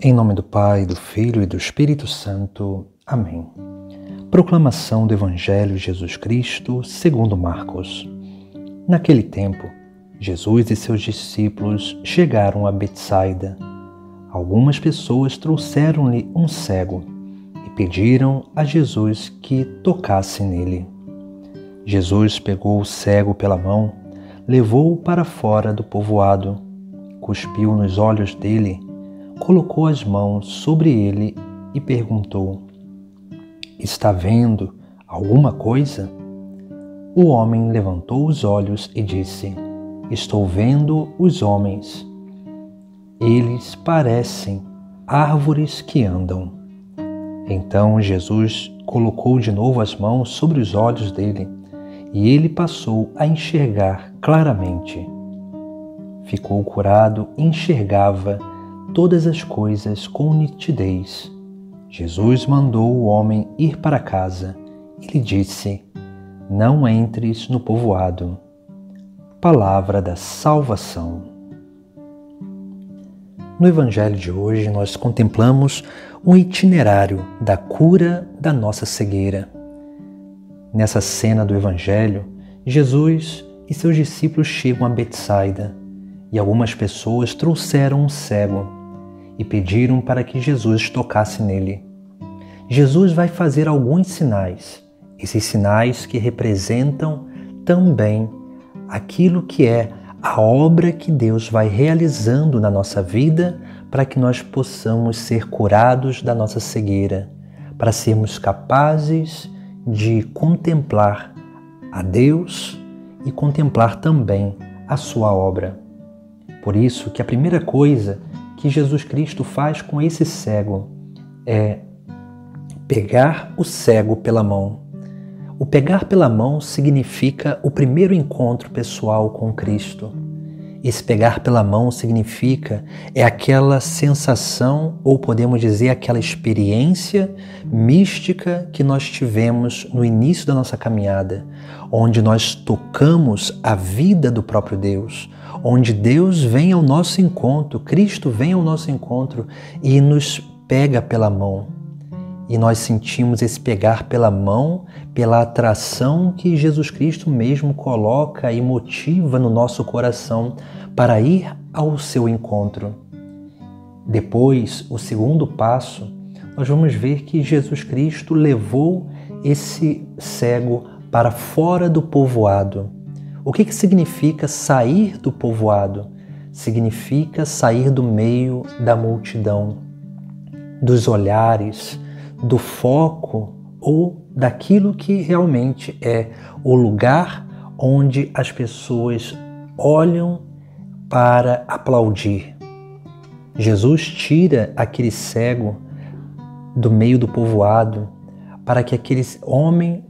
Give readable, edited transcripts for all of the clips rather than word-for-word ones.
Em nome do Pai, do Filho e do Espírito Santo. Amém. Proclamação do Evangelho de Jesus Cristo segundo Marcos. Naquele tempo, Jesus e seus discípulos chegaram a Betsaida. Algumas pessoas trouxeram-lhe um cego e pediram a Jesus que tocasse nele. Jesus pegou o cego pela mão, levou-o para fora do povoado, cuspiu nos olhos dele, colocou as mãos sobre ele e perguntou: "Está vendo alguma coisa?" O homem levantou os olhos e disse: "Estou vendo os homens. Eles parecem árvores que andam." Então Jesus colocou de novo as mãos sobre os olhos dele e ele passou a enxergar claramente. Ficou curado e enxergava todas as coisas com nitidez. Jesus mandou o homem ir para casa e lhe disse: "Não entres no povoado." Palavra da salvação. No Evangelho de hoje nós contemplamos um itinerário da cura da nossa cegueira. Nessa cena do Evangelho, Jesus e seus discípulos chegam a Betsaida e algumas pessoas trouxeram um cego e pediram para que Jesus tocasse nele. Jesus vai fazer alguns sinais, esses sinais que representam também aquilo que é a obra que Deus vai realizando na nossa vida para que nós possamos ser curados da nossa cegueira, para sermos capazes de contemplar a Deus e contemplar também a sua obra. Por isso que a primeira coisa que Jesus Cristo faz com esse cego é pegar o cego pela mão. O pegar pela mão significa o primeiro encontro pessoal com Cristo. Esse pegar pela mão significa aquela sensação, ou podemos dizer aquela experiência mística que nós tivemos no início da nossa caminhada, onde nós tocamos a vida do próprio Deus, onde Deus vem ao nosso encontro, Cristo vem ao nosso encontro e nos pega pela mão. E nós sentimos esse pegar pela mão, pela atração que Jesus Cristo mesmo coloca e motiva no nosso coração para ir ao seu encontro. Depois, o segundo passo, nós vamos ver que Jesus Cristo levou esse cego para fora do povoado. O que significa sair do povoado? Significa sair do meio da multidão, dos olhares, do foco ou daquilo que realmente é o lugar onde as pessoas olham para aplaudir. Jesus tira aquele cego do meio do povoado para que aquele homem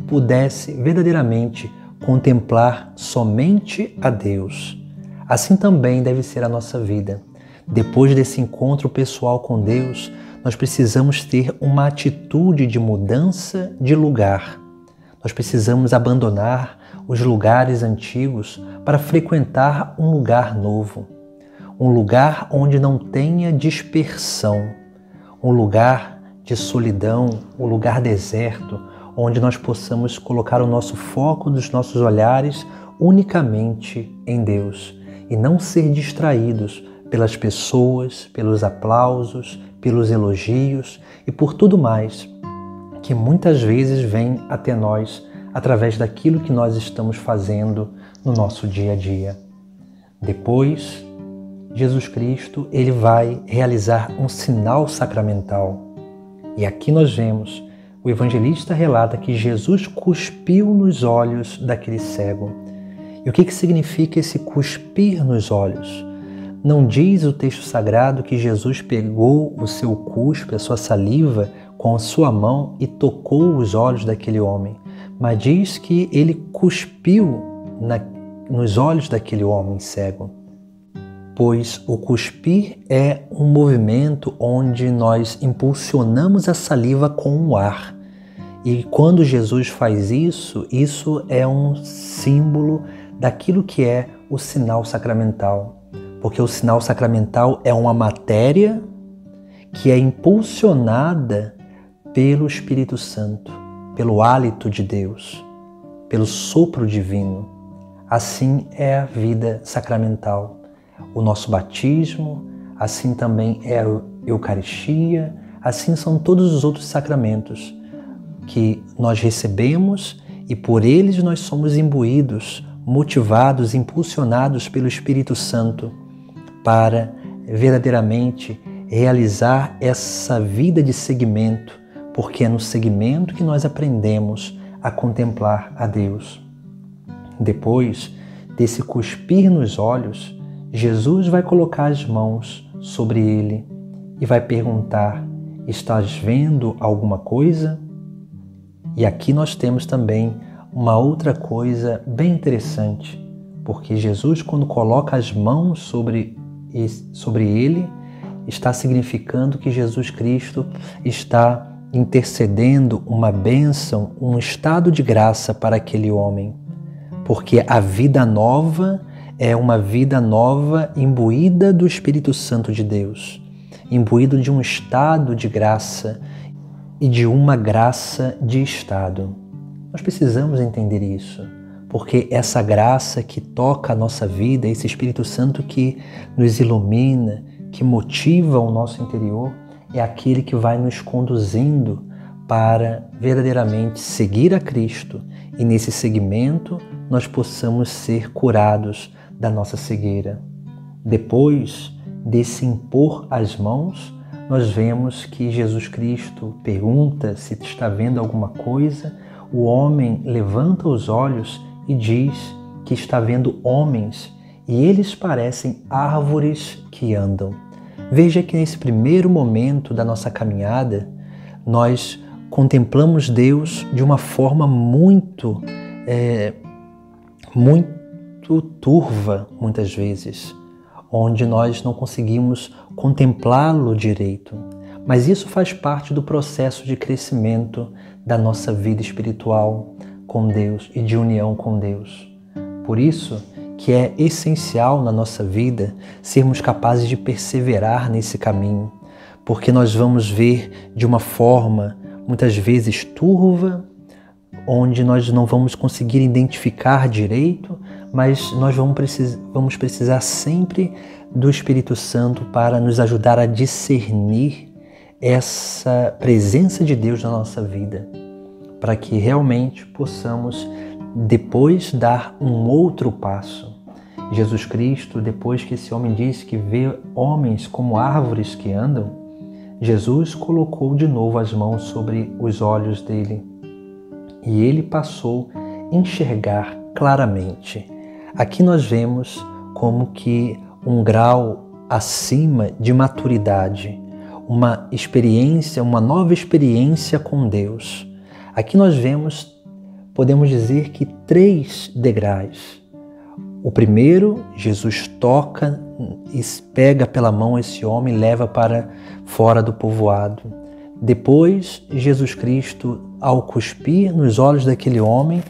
pudesse verdadeiramente contemplar somente a Deus. Assim também deve ser a nossa vida. Depois desse encontro pessoal com Deus, nós precisamos ter uma atitude de mudança de lugar. Nós precisamos abandonar os lugares antigos para frequentar um lugar novo. Um lugar onde não tenha dispersão. Um lugar de solidão, um lugar deserto, onde nós possamos colocar o nosso foco dos nossos olhares unicamente em Deus e não ser distraídos pelas pessoas, pelos aplausos, pelos elogios e por tudo mais que muitas vezes vem até nós através daquilo que nós estamos fazendo no nosso dia a dia. Depois, Jesus Cristo, ele vai realizar um sinal sacramental. E aqui nós vemos, o evangelista relata que Jesus cuspiu nos olhos daquele cego. E o que significa esse cuspir nos olhos? Não diz o texto sagrado que Jesus pegou o seu cuspe, a sua saliva, com a sua mão e tocou os olhos daquele homem, mas diz que ele cuspiu nos olhos daquele homem cego. Pois o cuspir é um movimento onde nós impulsionamos a saliva com o ar. E quando Jesus faz isso, isso é um símbolo daquilo que é o sinal sacramental. Porque o sinal sacramental é uma matéria que é impulsionada pelo Espírito Santo, pelo hálito de Deus, pelo sopro divino. Assim é a vida sacramental. O nosso batismo, assim também é a Eucaristia, assim são todos os outros sacramentos que nós recebemos e por eles nós somos imbuídos, motivados, impulsionados pelo Espírito Santo para verdadeiramente realizar essa vida de seguimento, porque é no seguimento que nós aprendemos a contemplar a Deus. Depois desse cuspir nos olhos, Jesus vai colocar as mãos sobre ele e vai perguntar: estás vendo alguma coisa? E aqui nós temos também uma outra coisa bem interessante, porque Jesus, quando coloca as mãos sobre ele, está significando que Jesus Cristo está intercedendo uma bênção, um estado de graça para aquele homem, porque a vida nova é uma vida nova imbuída do Espírito Santo de Deus, imbuído de um estado de graça e de uma graça de estado. Nós precisamos entender isso, porque essa graça que toca a nossa vida, esse Espírito Santo que nos ilumina, que motiva o nosso interior, é aquele que vai nos conduzindo para verdadeiramente seguir a Cristo e nesse seguimento nós possamos ser curados da nossa cegueira. Depois desse impor as mãos, nós vemos que Jesus Cristo pergunta se está vendo alguma coisa. O homem levanta os olhos e diz que está vendo homens e eles parecem árvores que andam. Veja que nesse primeiro momento da nossa caminhada, nós contemplamos Deus de uma forma muito turva, muitas vezes, onde nós não conseguimos contemplá-lo direito. Mas isso faz parte do processo de crescimento da nossa vida espiritual com Deus e de união com Deus. Por isso que é essencial na nossa vida sermos capazes de perseverar nesse caminho, porque nós vamos ver de uma forma muitas vezes turva, onde nós não vamos conseguir identificar direito, mas nós vamos precisar sempre do Espírito Santo para nos ajudar a discernir essa presença de Deus na nossa vida, para que realmente possamos depois dar um outro passo. Jesus Cristo, depois que esse homem disse que vê homens como árvores que andam, Jesus colocou de novo as mãos sobre os olhos dele e ele passou a enxergar claramente. Aqui nós vemos como que um grau acima de maturidade, uma experiência, uma nova experiência com Deus. Aqui nós vemos, podemos dizer que 3 degraus. O primeiro, Jesus toca e pega pela mão esse homem e leva para fora do povoado. Depois, Jesus Cristo, ao cuspir nos olhos daquele homem,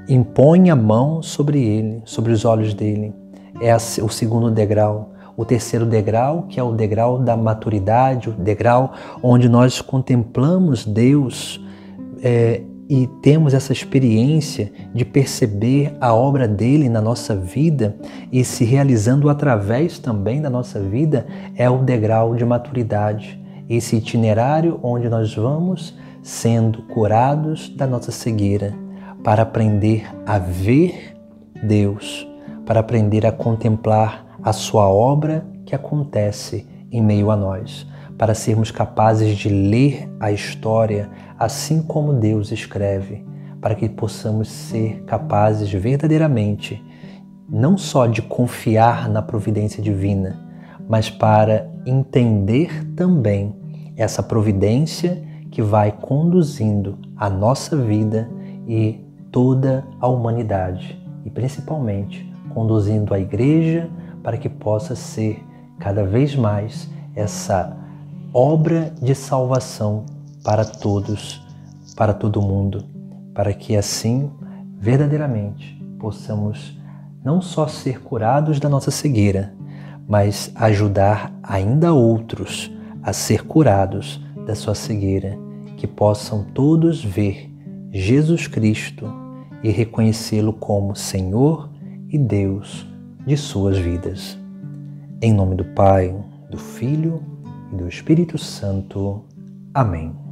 impõe a mão sobre ele, sobre os olhos dele. É o segundo degrau. O terceiro degrau, que é o degrau da maturidade, o degrau onde nós contemplamos Deus e temos essa experiência de perceber a obra dele na nossa vida e se realizando através também da nossa vida, é o degrau de maturidade. Esse itinerário onde nós vamos sendo curados da nossa cegueira para aprender a ver Deus, para aprender a contemplar a sua obra que acontece em meio a nós, para sermos capazes de ler a história assim como Deus escreve, para que possamos ser capazes verdadeiramente não só de confiar na providência divina, mas para entender também essa providência que vai conduzindo a nossa vida e toda a humanidade, e principalmente conduzindo a Igreja para que possa ser cada vez mais essa obra de salvação para todos, para todo mundo, para que assim, verdadeiramente, possamos não só ser curados da nossa cegueira, mas ajudar ainda outros a ser curados da sua cegueira, que possam todos ver Jesus Cristo e reconhecê-lo como Senhor e Deus de suas vidas. Em nome do Pai, do Filho e do Espírito Santo. Amém.